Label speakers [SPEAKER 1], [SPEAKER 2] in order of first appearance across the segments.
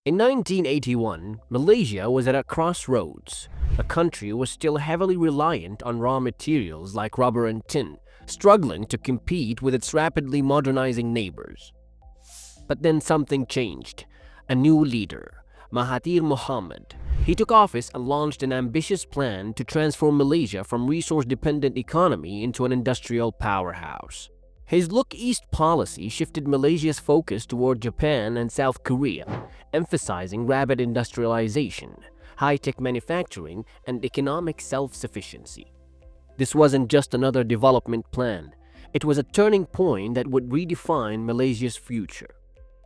[SPEAKER 1] In 1981, Malaysia was at a crossroads. The country was still heavily reliant on raw materials like rubber and tin, struggling to compete with its rapidly modernizing neighbors. But then something changed. A new leader, Mahathir Mohamad. He took office and launched an ambitious plan to transform Malaysia from resource-dependent economy into an industrial powerhouse. His Look East policy shifted Malaysia's focus toward Japan and South Korea, emphasizing rapid industrialization, high-tech manufacturing, and economic self-sufficiency. This wasn't just another development plan. It was a turning point that would redefine Malaysia's future.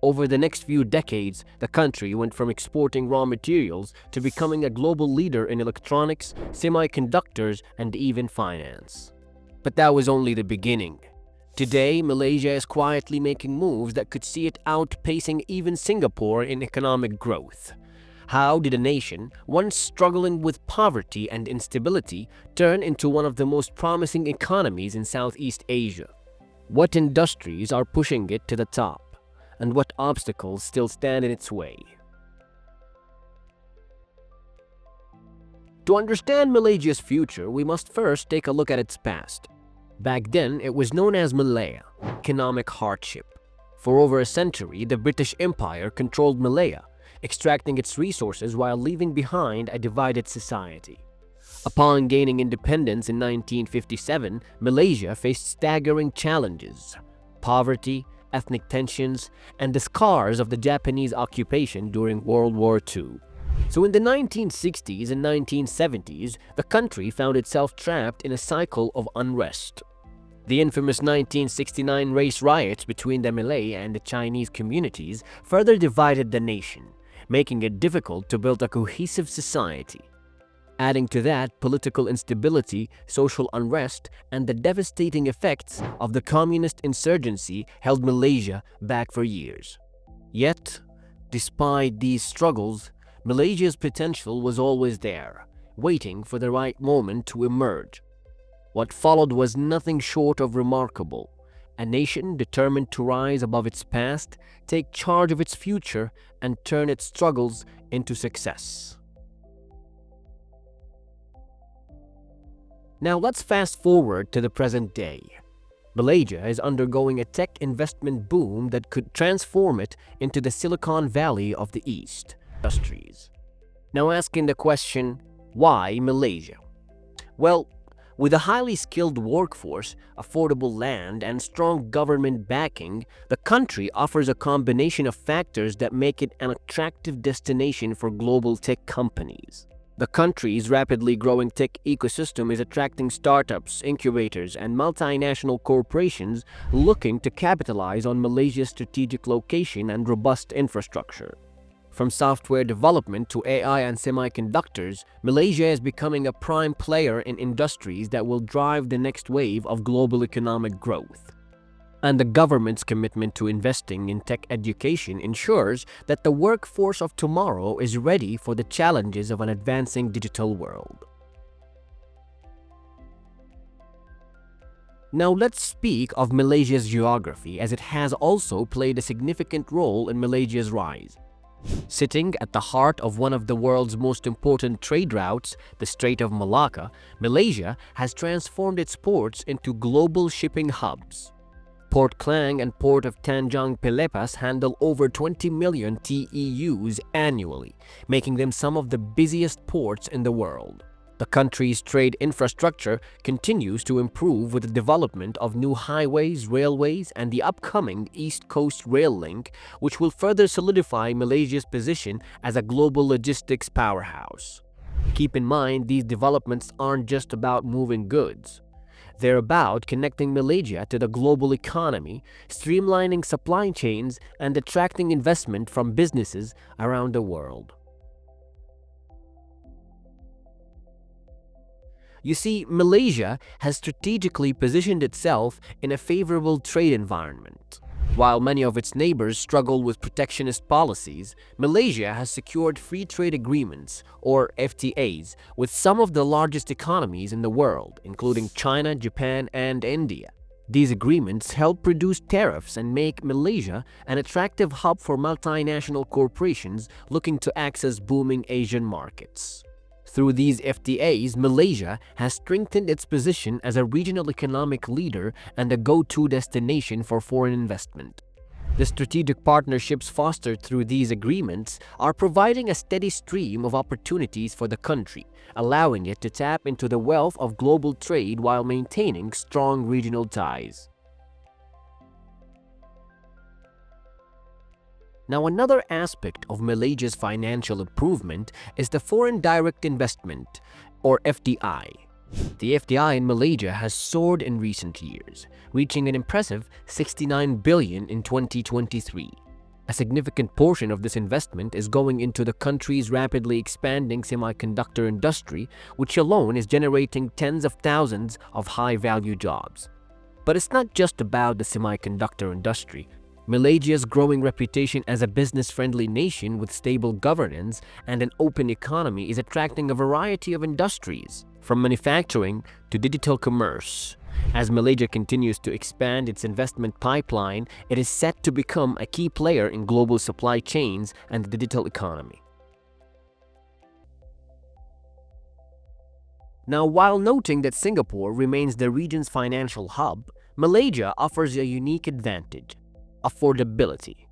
[SPEAKER 1] Over the next few decades, the country went from exporting raw materials to becoming a global leader in electronics, semiconductors, and even finance. But that was only the beginning. Today, Malaysia is quietly making moves that could see it outpacing even Singapore in economic growth. How did a nation, once struggling with poverty and instability, turn into one of the most promising economies in Southeast Asia? What industries are pushing it to the top, and what obstacles still stand in its way? To understand Malaysia's future, we must first take a look at its past. Back then, it was known as Malaya, economic hardship. For over a century, the British Empire controlled Malaya, extracting its resources while leaving behind a divided society. Upon gaining independence in 1957, Malaysia faced staggering challenges: poverty, ethnic tensions, and the scars of the Japanese occupation during World War II. So in the 1960s and 1970s, the country found itself trapped in a cycle of unrest. The infamous 1969 race riots between the Malay and the Chinese communities further divided the nation, making it difficult to build a cohesive society. Adding to that, political instability, social unrest, and the devastating effects of the communist insurgency held Malaysia back for years. Yet, despite these struggles, Malaysia's potential was always there, waiting for the right moment to emerge. What followed was nothing short of remarkable. A nation determined to rise above its past, take charge of its future, and turn its struggles into success. Now let's fast forward to the present day. Malaysia is undergoing a tech investment boom that could transform it into the Silicon Valley of the East. Industries. Now asking the question, why Malaysia? Well, with a highly skilled workforce, affordable land, and strong government backing, the country offers a combination of factors that make it an attractive destination for global tech companies. The country's rapidly growing tech ecosystem is attracting startups, incubators, and multinational corporations looking to capitalize on Malaysia's strategic location and robust infrastructure. From software development to AI and semiconductors, Malaysia is becoming a prime player in industries that will drive the next wave of global economic growth. And the government's commitment to investing in tech education ensures that the workforce of tomorrow is ready for the challenges of an advancing digital world. Now let's speak of Malaysia's geography, as it has also played a significant role in Malaysia's rise. Sitting at the heart of one of the world's most important trade routes, the Strait of Malacca, Malaysia has transformed its ports into global shipping hubs. Port Klang and Port of Tanjung Pelepas handle over 20 million TEUs annually, making them some of the busiest ports in the world. The country's trade infrastructure continues to improve with the development of new highways, railways, and the upcoming East Coast Rail Link, which will further solidify Malaysia's position as a global logistics powerhouse. Keep in mind, these developments aren't just about moving goods. They're about connecting Malaysia to the global economy, streamlining supply chains, and attracting investment from businesses around the world. You see, Malaysia has strategically positioned itself in a favorable trade environment. While many of its neighbors struggle with protectionist policies, Malaysia has secured free trade agreements, or FTAs, with some of the largest economies in the world, including China, Japan, and India. These agreements help reduce tariffs and make Malaysia an attractive hub for multinational corporations looking to access booming Asian markets. Through these FTAs, Malaysia has strengthened its position as a regional economic leader and a go-to destination for foreign investment. The strategic partnerships fostered through these agreements are providing a steady stream of opportunities for the country, allowing it to tap into the wealth of global trade while maintaining strong regional ties. Now, another aspect of Malaysia's financial improvement is the foreign direct investment, or FDI. The FDI in Malaysia has soared in recent years, reaching an impressive 69 billion in 2023. A significant portion of this investment is going into the country's rapidly expanding semiconductor industry, which alone is generating tens of thousands of high-value jobs. But it's not just about the semiconductor industry. Malaysia's growing reputation as a business-friendly nation with stable governance and an open economy is attracting a variety of industries, from manufacturing to digital commerce. As Malaysia continues to expand its investment pipeline, it is set to become a key player in global supply chains and the digital economy. Now, while noting that Singapore remains the region's financial hub, Malaysia offers a unique advantage: affordability.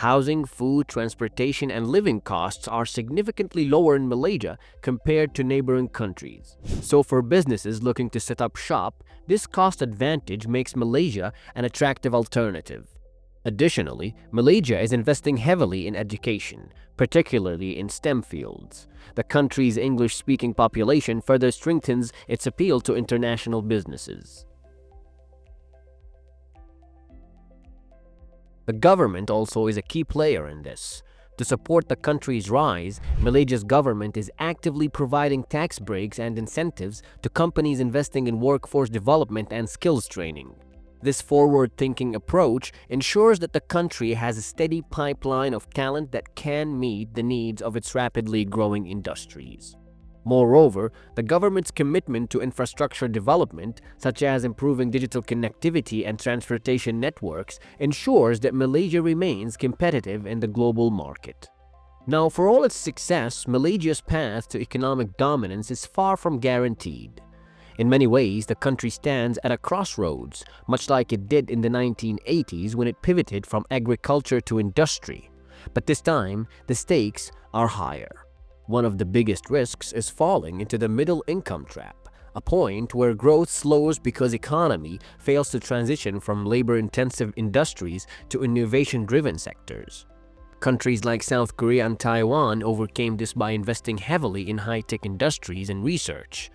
[SPEAKER 1] Housing, food, transportation, and living costs are significantly lower in Malaysia compared to neighboring countries. So for businesses looking to set up shop, this cost advantage makes Malaysia an attractive alternative. Additionally, Malaysia is investing heavily in education, particularly in STEM fields. The country's English-speaking population further strengthens its appeal to international businesses. The government also is a key player in this. To support the country's rise, Malaysia's government is actively providing tax breaks and incentives to companies investing in workforce development and skills training. This forward-thinking approach ensures that the country has a steady pipeline of talent that can meet the needs of its rapidly growing industries. Moreover, the government's commitment to infrastructure development, such as improving digital connectivity and transportation networks, ensures that Malaysia remains competitive in the global market. Now, for all its success, Malaysia's path to economic dominance is far from guaranteed. In many ways, the country stands at a crossroads, much like it did in the 1980s when it pivoted from agriculture to industry. But this time, the stakes are higher. One of the biggest risks is falling into the middle income trap, a point where growth slows because economy fails to transition from labor-intensive industries to innovation-driven sectors. Countries like South Korea and Taiwan overcame this by investing heavily in high-tech industries and research.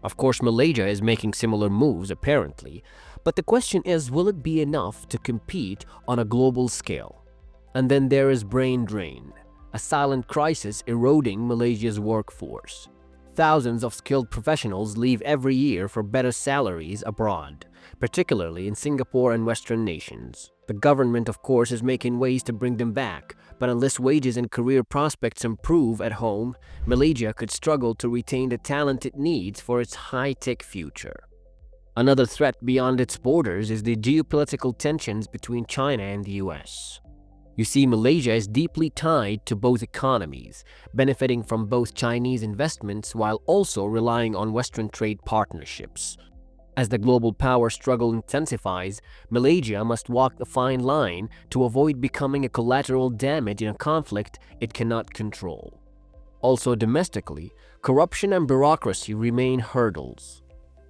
[SPEAKER 1] Of course, Malaysia is making similar moves apparently, but the question is, will it be enough to compete on a global scale? And then there is brain drain, a silent crisis eroding Malaysia's workforce. Thousands of skilled professionals leave every year for better salaries abroad, particularly in Singapore and Western nations. The government, of course, is making ways to bring them back, but unless wages and career prospects improve at home, Malaysia could struggle to retain the talent it needs for its high-tech future. Another threat beyond its borders is the geopolitical tensions between China and the US. You see, Malaysia is deeply tied to both economies, benefiting from both Chinese investments while also relying on Western trade partnerships. As the global power struggle intensifies, Malaysia must walk a fine line to avoid becoming a collateral damage in a conflict it cannot control. Also domestically, corruption and bureaucracy remain hurdles.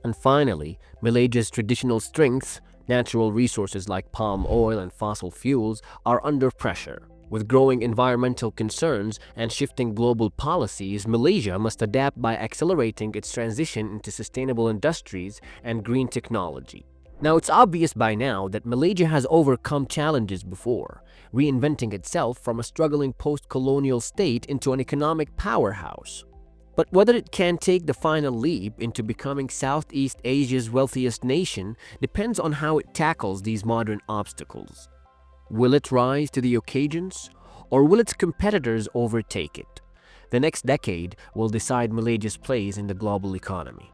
[SPEAKER 1] And finally, Malaysia's traditional strengths, natural resources like palm oil and fossil fuels, are under pressure. With growing environmental concerns and shifting global policies, Malaysia must adapt by accelerating its transition into sustainable industries and green technology. Now, it's obvious by now that Malaysia has overcome challenges before, reinventing itself from a struggling post-colonial state into an economic powerhouse. But whether it can take the final leap into becoming Southeast Asia's wealthiest nation depends on how it tackles these modern obstacles. Will it rise to the occasions, or will its competitors overtake it? The next decade will decide Malaysia's place in the global economy.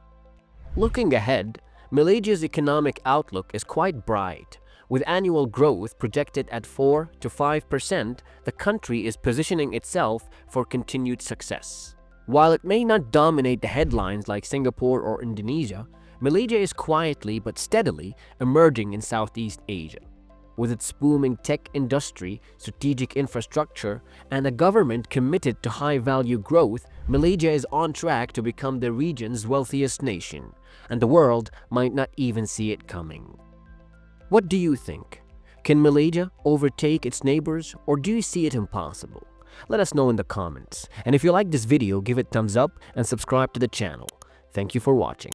[SPEAKER 1] Looking ahead, Malaysia's economic outlook is quite bright. With annual growth projected at 4 to 5%, the country is positioning itself for continued success. While it may not dominate the headlines like Singapore or Indonesia, Malaysia is quietly but steadily emerging in Southeast Asia. With its booming tech industry, strategic infrastructure, and a government committed to high-value growth, Malaysia is on track to become the region's wealthiest nation, and the world might not even see it coming. What do you think? Can Malaysia overtake its neighbors, or do you see it impossible? Let us know in the comments. And if you like this video, give it thumbs up and subscribe to the channel. Thank you for watching.